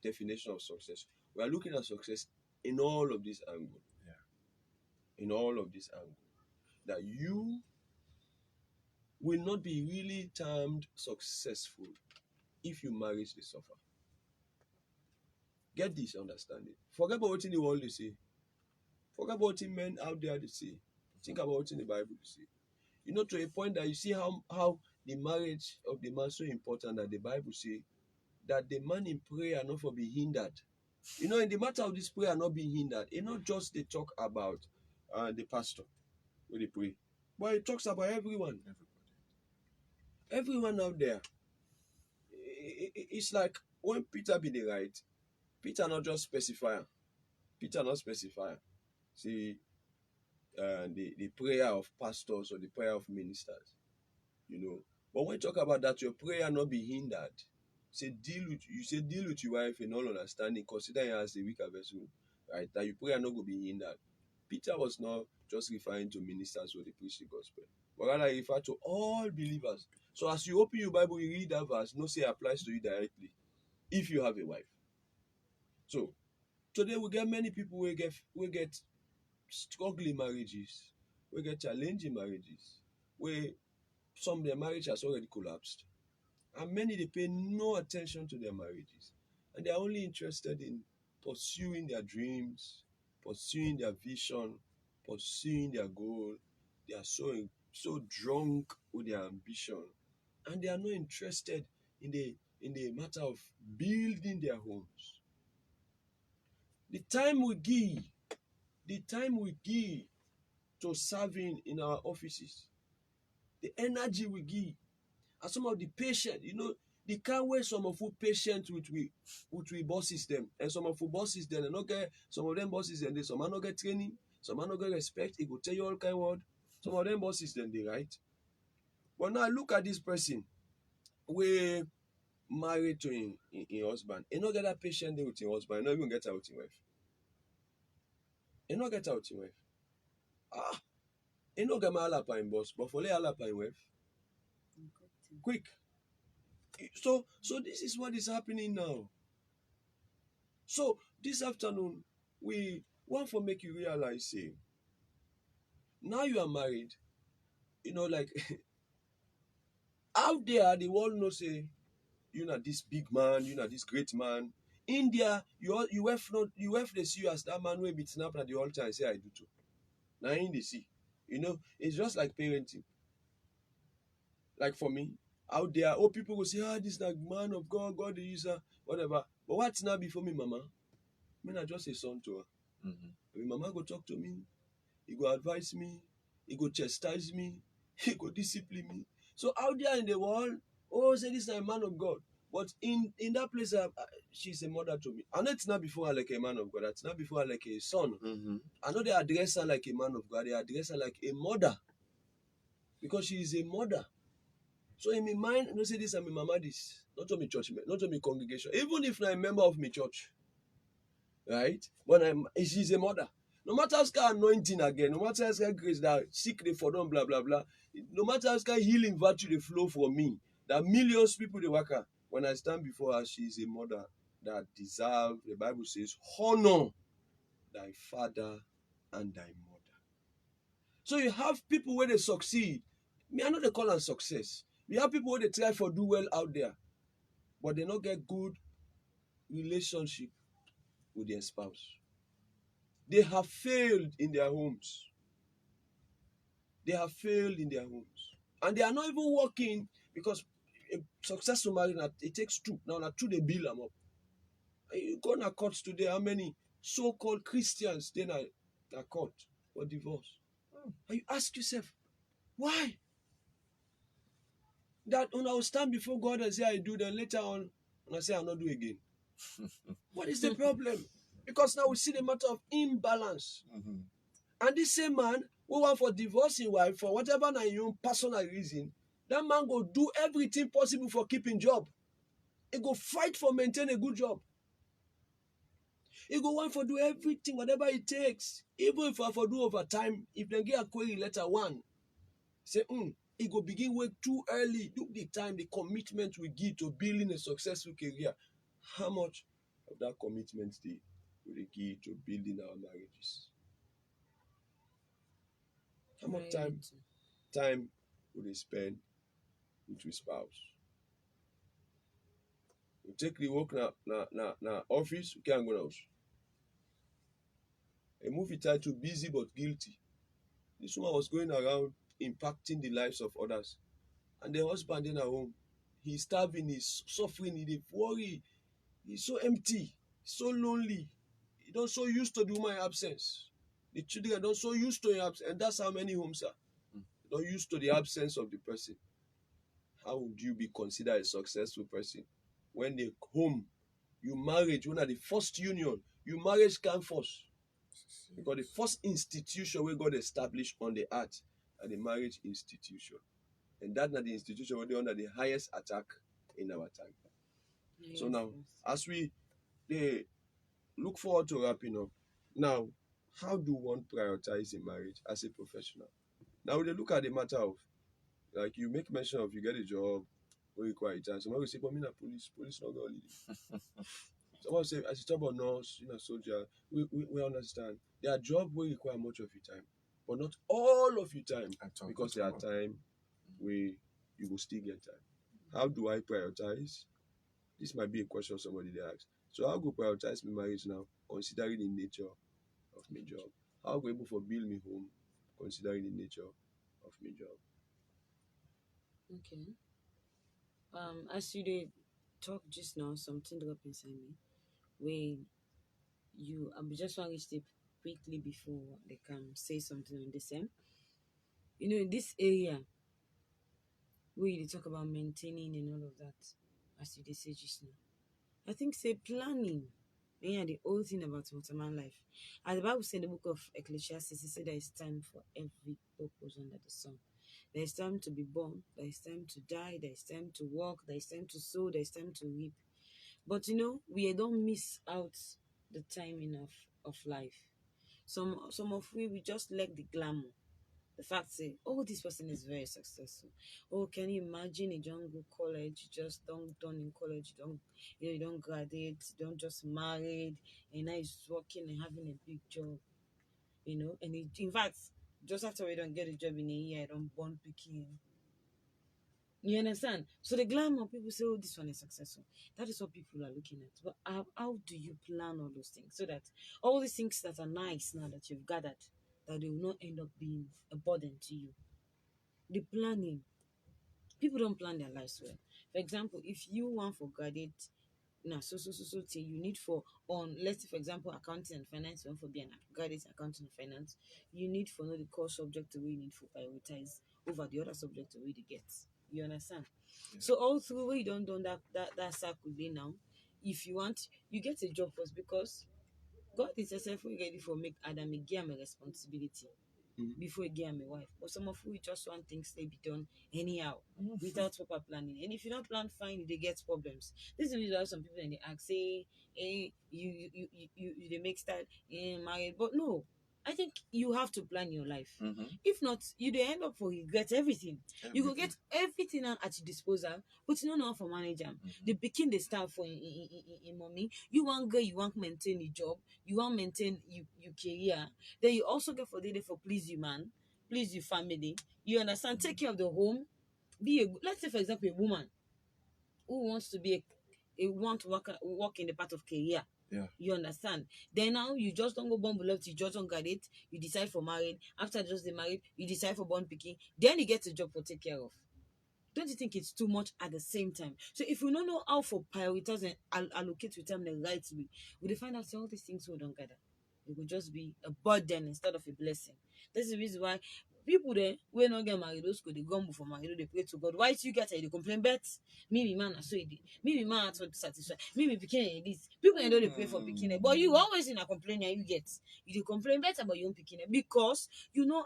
Speaker 1: definition of success, we are looking at success in all of this angle.
Speaker 2: Yeah.
Speaker 1: In all of this angle, that you will not be really termed successful if you marriage the suffer. Get this understanding. Forget about what in the world they say. Forget about what men out there they say. Think about what in the Bible they say. To a point that you see how the marriage of the man so important that the Bible say that the man in prayer not for be hindered. In the matter of this prayer not being hindered, it not just they talk about the pastor when they pray, but it talks about everyone. Everyone out there. It's like when Peter be the right, Peter not just specify. Peter not specify. See, the prayer of pastors or the prayer of ministers, But when you talk about that, your prayer not be hindered. Deal with your wife in all understanding, consider her as a weaker vessel, right? That your prayer not go be hindered. Peter was not just referring to ministers who they preach the gospel, but rather he referred to all believers. So as you open your Bible, you read that verse, no say applies to you directly if you have a wife. So today we get many people we get struggling marriages, we get challenging marriages, where some of their marriage has already collapsed. And many they pay no attention to their marriages. And they are only interested in pursuing their dreams, pursuing their vision, pursuing their goal. They are so drunk with their ambition. And they are not interested in the matter of building their homes. The time we give to serving in our offices, the energy we give, and some of the patience, the kind way some of who patient with we bosses them, and some of who bosses them, and not get some of them bosses and they some man not get training, some man not get respect. It go tell you all kind word. Some of them bosses then they right. But now look at this person, we married to him husband. He not get that patient there with him husband. He not even get out with him wife. He not get out with him wife. He not get my alapa in boss, but for lay alapa in wife. Quick. So this is what is happening now. So this afternoon, we want to make you realize, say, now you are married, like out there, the world knows, say, you're not this big man, you're not this great man. India, you have to see you as that man will be snapped at the altar and say, I do too. Now in the see. It's just like parenting. Like for me, out there, people will say, this is like man of God, God the user, whatever. But what's now before me, mama? Me not just a son to her. My mama go talk to me, he go advise me, he go chastise me, he go discipline me. So out there in the world, oh, say this is a man of God. But in that place, she's a mother to me. I know it's not before her like a man of God. It's not before her like a son.
Speaker 2: Mm-hmm.
Speaker 1: I know they address her like a man of God. They address her like a mother because she is a mother. So in my mind, I don't say this and my mama this. Not to me church, not to me congregation. Even if I'm a member of my church, right? When she's a mother. No matter how anointing again, no matter how grace that sick they for them, blah blah blah. No matter how healing virtue they flow from me, that millions people they work at. When I stand before her, she is a mother that deserve. The Bible says, honor thy father and thy mother. So you have people where they succeed. Me, I know they call them success. You have people where they try for do well out there, but they not get good relationship with their spouse. They have failed in their homes. They have failed in their homes. And they are not even working because a successful marriage, it takes two. Now, two, they build them up. You go to court today, how many so-called Christians then are caught for divorce? And you ask yourself, why? That when I will stand before God and say I do, then later on, and I say I'll not do again. What is the problem? Because now we see the matter of imbalance.
Speaker 2: Mm-hmm.
Speaker 1: And this same man who want for divorcing wife for whatever na your own personal reason, that man go do everything possible for keeping job. He go fight for maintain a good job. He go want for do everything, whatever it takes. Even if I for do overtime, if they get a query letter one, say, he go begin work too early. Look the time, the commitment we give to building a successful career. How much of that commitment we give to building our marriages? How much time will they spend with your spouse? You take the work na office, you can't go house. A movie titled Busy but Guilty. This woman was going around impacting the lives of others. And the husband in her home, he's starving, he's suffering, he's worried, he's so empty, so lonely. He don't so used to the woman's absence. The children don't so used to your absence. And that's how many homes are. They don't used to the absence of the person. How would you be considered a successful person when the home, you marriage, one of the first union, you marriage come first? Because the first institution where God established on the earth are the marriage institution. And that's not the institution where they're under the highest attack in our time.
Speaker 3: Yes,
Speaker 1: So now,
Speaker 3: yes.
Speaker 1: as we they look forward to wrapping up, now, how do one prioritize in marriage as a professional? Now, they look at the matter of, like you make mention of, you get a job, we require time. Someone will say, but me not police not going to Someone will say, as a job or nurse, soldier, we understand. There are jobs will require much of your time, but not all of your time, because there are time where you will still get time. How do I prioritize? This might be a question somebody they ask. So how go prioritize my marriage now, considering the nature of my job? How go able for build me home, considering the nature of my job?
Speaker 3: Okay. As you did talk just now, something drop inside me. Where I just want to step quickly before they can say something on the same. In this area where you dey talk about maintaining and all of that, as you did say just now, I think say planning. Yeah, the whole thing about waterman life. As the Bible said in the book of Ecclesiastes, it said there is time for every purpose under the sun. There is time to be born, there is time to die, there is time to walk, there is time to sow, there is time to reap. But we don't miss out the timing of life. Some of we just like the glamour. The fact say, oh, this person is very successful. Oh, can you imagine you don't go college, you just don't done in college, you don't graduate, you don't just married, and now he's working and having a big job, and in fact, just after we don't get a job in a year, I don't born picking. You understand? So the glamour, people say, oh, this one is successful. That is what people are looking at. But how do you plan all those things so that all these things that are nice now that you've gathered, that they will not end up being a burden to you? The planning. People don't plan their lives well. For example, if you want for graduate, so till you need for on let's say for example accounting and finance, you want for be an graduate accounting and finance, you need for know the core subject the way you need for prioritize over the other subject the way they get. You understand?
Speaker 2: Yeah.
Speaker 3: So all through when you don't done that circle dey now, if you want, you get a job first, because God is yourself ready for make Adam give am a responsibility
Speaker 1: Mhm.
Speaker 3: before he give am a wife. But some of you just want things to be done anyhow without proper planning. And if you don't plan fine, they get problems. This is the reason why some people, they ask, say, hey, you they make style married. But no, I think you have to plan your life.
Speaker 2: Mm-hmm.
Speaker 3: If not, you they end up for regret everything. You go
Speaker 2: Everything.
Speaker 3: get everything at your disposal, but you don't know how to manage them.
Speaker 2: Mhm.
Speaker 3: The picking they start for in money. You want girl, you want maintain the job, you want maintain you career. Then you also get for the day for please you man, please your family. You understand? Take care of the home. Let's say for example a woman who wants to be want to work in the part of career.
Speaker 2: Yeah.
Speaker 3: You understand? Then now you just don't go born beloved, you just don't get it. You decide for married. After just the married, you decide for born picking. Then you get a job to take care of. Don't you think it's too much at the same time? So if we don't know how to prioritize and allocate your time the right way, we will find out say all these things we don't gather. It will just be a burden instead of a blessing. That's the reason why people there when not get married, those go they go for married, they pray to God. Why you get it? They complain, bet me man, I so it. Me man, I so satisfied. Me picking this. People they don't pray for picking it, but you always in a complain and you get. You dey complain better about your own picking it because you know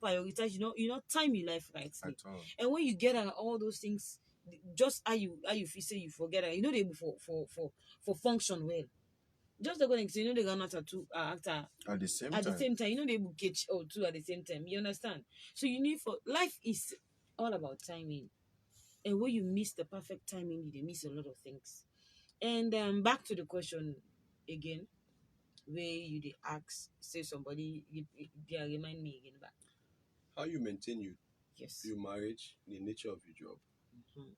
Speaker 3: prioritize, you know time your life rightly.
Speaker 2: At all.
Speaker 3: And when you get all those things, just how you feel say you forget it, you know they able for function well. Just the going to you know they gonna at two after
Speaker 2: At the same
Speaker 3: at the
Speaker 2: time.
Speaker 3: same time, you know they able catch or two at the same time. You understand? So you need for life is all about timing. And when you miss the perfect timing, you dey miss a lot of things. And back to the question again, where you dey ask, say somebody yeah, remind me again back.
Speaker 1: How you maintain
Speaker 3: Yes.
Speaker 1: your marriage, the nature of your job.
Speaker 3: Mhm.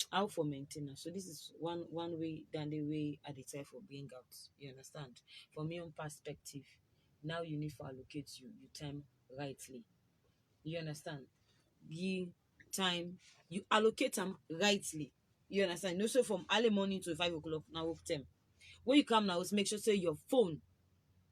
Speaker 3: How for maintenance. So this is one way than the way I decide for bring out. You understand? From your own perspective, now you need to allocate you time rightly. You understand? Give time, you allocate them rightly. You understand? No, so from early morning to 5 o'clock now work time. When you come now, make sure say your phone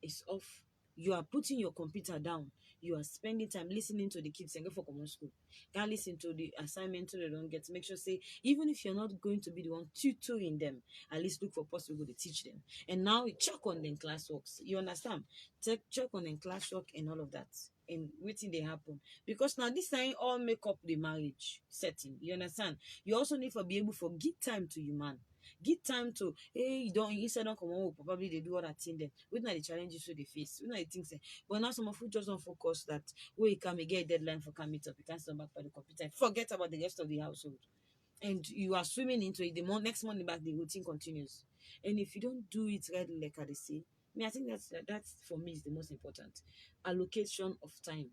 Speaker 3: is off. You are putting your computer down. You are spending time listening to the kids and go for common school. Can't listen to the assignment so they don't get. Make sure say even if you're not going to be the one tutoring them, at least look for possible to teach them. And now you check on them classworks. You understand? Check on them classwork and all of that. And waiting they happen because now this time all make up the marriage setting. You understand? You also need to be able to give time to your man. Give time to hey you don't instead don't come on probably they do all that thing then with the challenges so they face with the things but now some of you just don't focus that where you come and get a deadline for come meet up you can't stand back by the computer forget about the rest of the household and you are swimming into it next morning back the routine continues and if you don't do it right like I say I think that's for me is the most important allocation of time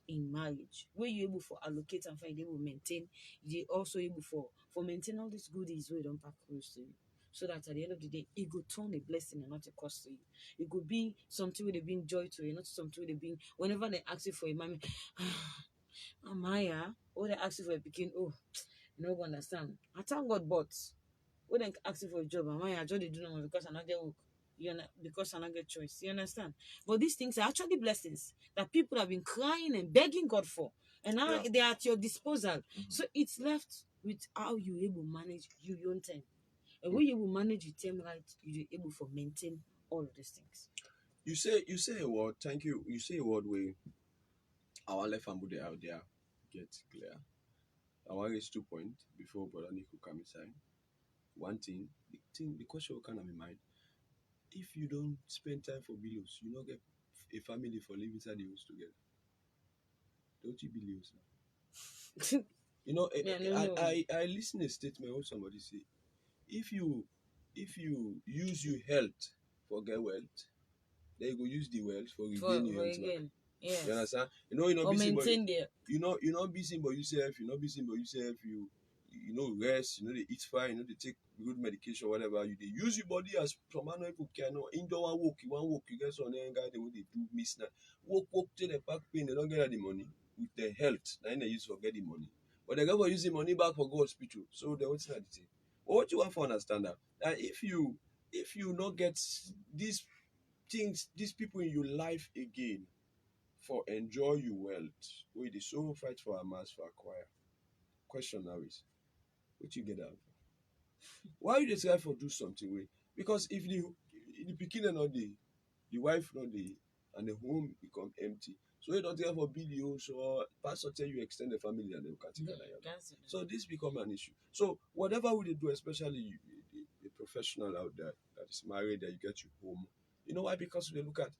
Speaker 3: in marriage where you able for allocate and find able maintain you also able for maintain all these goodies where you don't pack close to you so that at the end of the day it could turn a blessing and not a cost to you it could be something where they bring joy to you not something where they bring whenever they ask you for a mommy Amaya or they ask you for a picking oh you no go understand I thank God but when they ask you for a job Amaya I just dey do normal because I not get work because I not get choice you understand but these things are actually blessings that people have been crying and begging God for and now
Speaker 2: Yeah.
Speaker 3: they are at your disposal
Speaker 2: Mhm.
Speaker 3: so it's left with how you able manage your own time and when you able manage your time right you able for maintain all of these things.
Speaker 1: You say a word, thank you. You say a word where our left and body out there get clear. I want to raise 2 points before Brother Nick will come inside. One thing, the question will come in my mind. If you don't spend time for bills, you not get a family for living inside the house together. Don't you believe so? You know,
Speaker 3: Yeah, no,
Speaker 1: I listen a statement where somebody say, if you use your health for get wealth, then you go use the wealth for regain your
Speaker 3: for
Speaker 1: health back.
Speaker 3: again yes
Speaker 1: You understand? You're not
Speaker 3: or
Speaker 1: busy, but
Speaker 3: maintain there
Speaker 1: you're not busy by yourself. You're not busy by yourself. You know rest. You know they eat fine. You know they take good medication, whatever. You they use your body as some man people can. No indoor one work. You want work. You get some guy they what they do miss now. Work till the back pain. They don't get the money with their health. Then they use for get the money. But they go for using money back for go hospital. So they what's not the thing. But what you want to understand that if you not get these things, these people in your life again for enjoy your wealth. We dey so fight for our mass for acquire. question now is, what you get out? Why you decide for do something way? Because if the pikin not the wife not the, and the home become empty. So you don't get for billions, so pastor tell you extend the family and they will take another.
Speaker 3: That's it.
Speaker 1: So this become an issue. So whatever we do, especially the professional out there that is married, that you get your home. You know why? Because they look at,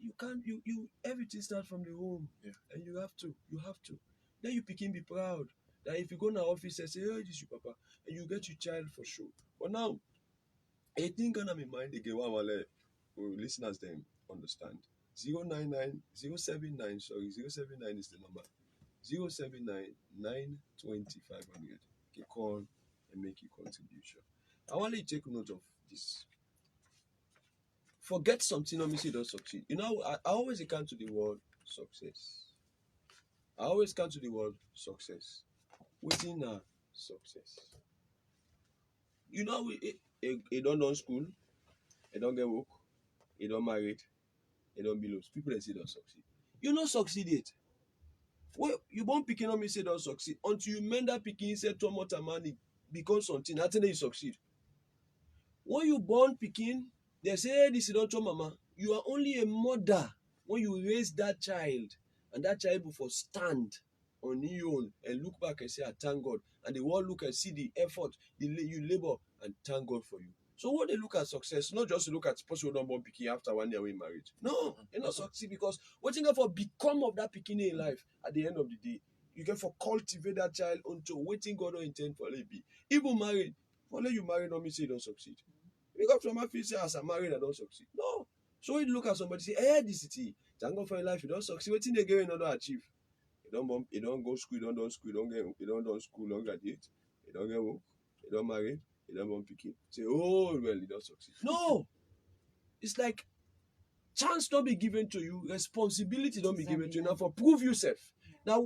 Speaker 1: you can't, you everything starts from the home.
Speaker 2: Yeah.
Speaker 1: And you have to. Then you pick him, be proud that if you go in the office and say, "Oh, this is your papa," and you get your child for sure. But now, a thing gonna be mind again. One will let listeners them understand. 099 079, sorry, 079 is the number. 079 920 500. Okay, call and make your contribution. I want you to take note of this. Forget something, let me say don't succeed. You know, I always come to the word success. I always come to the word success. Within a success. You know, he don't done school, he don't get work, he don't married, he don't below. People that say don't succeed. You not succeed yet. Well, you won't pick on me say don't succeed until you mend that picking say tomata money become something. That's then you succeed. When you born picking, they say hey, this is not your mama. You are only a mother when you raise that child, and that child will for stand on your own and look back and say, I thank God. And the world look and see the effort you labor and thank God for you. So when they look at success, not just to look at possible number of picking after 1 year in marriage. No, you not succeed because what you get for become of that picking in life at the end of the day, you get for cultivate that child until waiting God or intend for it be. Even married, for let you marry, not mean say you don't succeed. Because some people say as I'm married, I don't succeed. No. So when you look at somebody say, hey, this city, thank God for your life, you don't succeed. What thing they get in order to achieve? You don't go school, you don't done school, you don't done school, you don't graduate, you don't get work, you don't marry, you don't born pikin. Say, oh well, you don't succeed. No! It's like chance don't be given to you, responsibility don't be given to you. Now for prove yourself. Now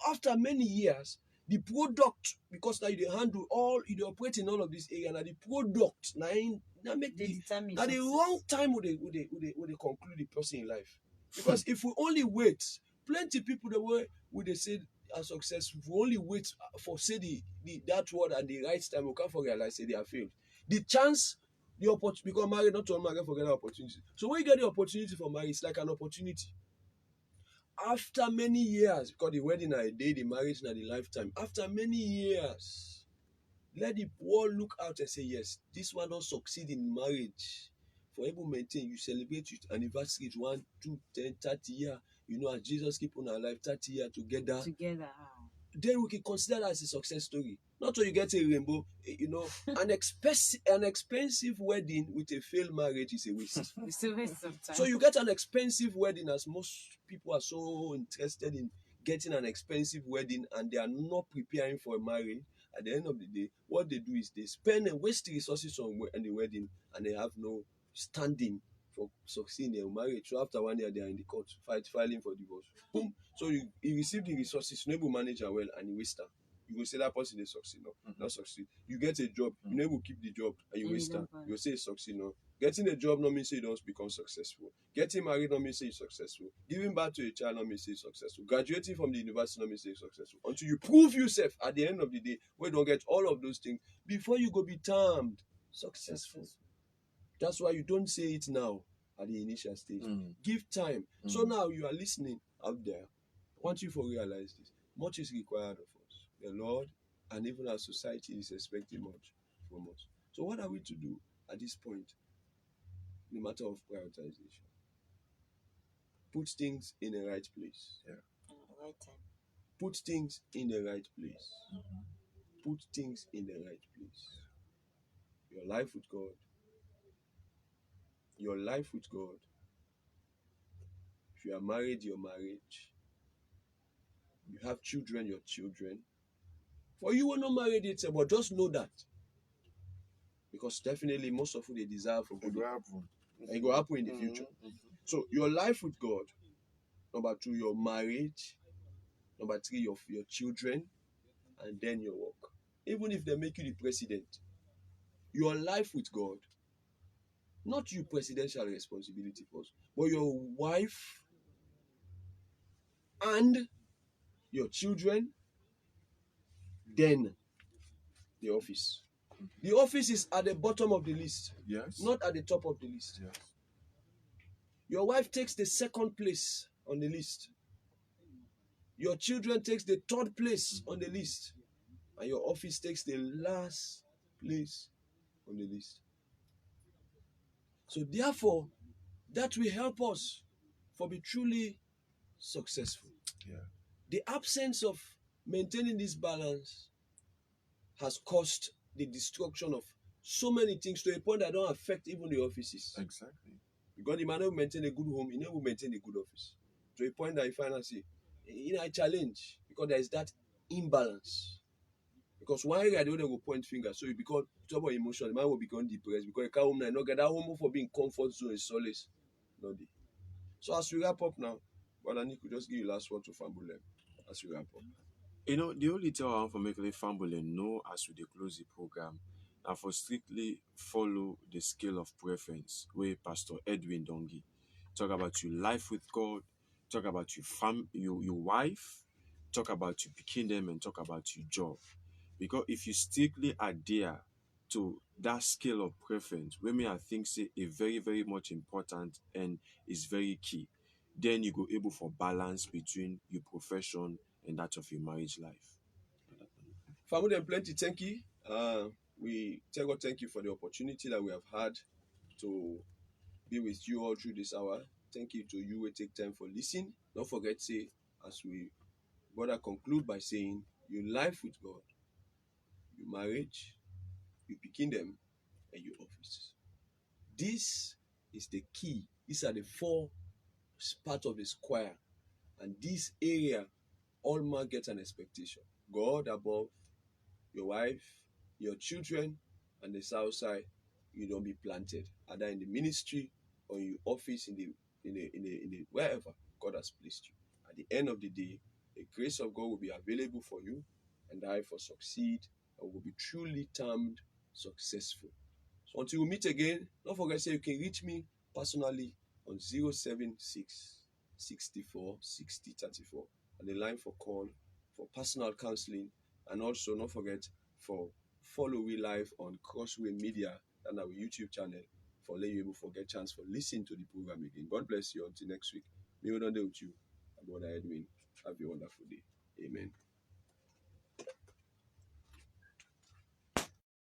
Speaker 1: after many years, the product, because now you dey handle all, you dey operate in all of this area, now the product now make
Speaker 3: They
Speaker 1: the
Speaker 3: determine
Speaker 1: now the
Speaker 3: success.
Speaker 1: wrong time would they conclude the person in life. Because if we only wait, plenty people the way would they say are successful, if we only wait for say the that word at the right time, we can't realize say they are failed. The chance, the opportunity, because married, not to marry, forget the opportunity. So when you get the opportunity for marriage, it's like an opportunity. After many years, because the wedding are a day, the marriage are the lifetime. After many years, let the world look out and say, yes, this one don't succeed in marriage. For able maintain, you celebrate your anniversary 1, 2, 10, 30 years. You know, as Jesus keep on our life 30 years together.
Speaker 3: Together.
Speaker 1: Then we can consider that as a success story. Not so you get a rainbow, you know, an expensive wedding with a failed marriage is a waste.
Speaker 3: It's a waste of time.
Speaker 1: So you get an expensive wedding, as most people are so interested in getting an expensive wedding and they are not preparing for a marriage. At the end of the day, what they do is they spend and waste the resources on the wedding and they have no standing for succeeding in their marriage. So after 1 year, they are in the court filing for divorce. Boom. So you receive the resources, you never manage well, and you waste time. You go say that person they succeed, no, not succeed. You get a job, you never keep the job, and you
Speaker 3: And you
Speaker 1: waste time.
Speaker 3: don't
Speaker 1: You say succeed, no. Getting a job not mean say you don't become successful. Getting married not mean say you're successful. Giving birth to a child not mean say you're successful. Graduating from the university not mean say you're successful. Until you prove yourself at the end of the day, we don't get all of those things before you go be termed successful. That's why you don't say it now at the initial stage. Give time. So now you are listening out there. I want you to realize this. Much is required of us. The Lord and even our society is expecting much from us. So what are we to do at this point in the matter of prioritization? Put things in the right place.
Speaker 3: Right time.
Speaker 1: Put things in the right place. Put things in the right place. Your life with God. Your life with God. If you are married, your marriage. You have children, your children. For you, are not married yet, but just know that. Because definitely most of you they desire for good. And it will happen in the future. So your life with God. Number 2, your marriage. Number 3, your children. And then your work. Even if they make you the president. Your life with God. Not your presidential responsibility first. But your wife and your children, then the office. The office is at the bottom of the list,
Speaker 2: Yes.
Speaker 1: not at the top of the list.
Speaker 2: Yes.
Speaker 1: Your wife takes the second place on the list. Your children takes the third place on the list. And your office takes the last place on the list. So therefore, that will help us for be truly successful.
Speaker 2: Yeah.
Speaker 1: The absence of maintaining this balance has caused the destruction of so many things to a point that don't affect even the offices.
Speaker 2: Exactly.
Speaker 1: Because the man who maintain a good home, he never maintain a good office. To a point that you finally see, a challenge because there is that imbalance. Because one area the other will point finger, so you become trouble emotion. The man will become depressed because he can't home now. Not get that home for being comfort zone is solace. Not the. So as we wrap up now, Brother Nick, could just give you last word to Fambulem as we wrap up.
Speaker 2: You know, the only thing I want for make the family know as we dey close the program, and for strictly follow the scale of preference where Pastor Edwin Dongi talk about your life with God, talk about your wife, talk about your picking them, and talk about your job. Because if you strictly adhere to that scale of preference, where me I think say a very, very much important and is very key, then you go able for balance between your profession and that of your marriage life.
Speaker 1: Fambulem, plenty thank you. We tell God thank you for the opportunity that we have had to be with you all through this hour. Thank you to you who take time for listening. Don't forget, say, as we brother conclude by saying, your life with God, your marriage, you picking them, and your office. This is the key. These are the four parts of the square. And this area, all man gets an expectation. God above, your wife, your children, and the south side, you don't be planted. Either in the ministry or in your office, in the wherever God has placed you. At the end of the day, the grace of God will be available for you and I for succeed and will be truly termed successful. So until we meet again, don't forget say you can reach me personally on 076 64 60 34 and the line for call for personal counseling, and also don't forget for follow we live on Crossway Media and our YouTube channel for letting you able to get chance for listening to the program again. God bless you until next week. May we not do with you, Brother Edwin. Have a wonderful day. Amen.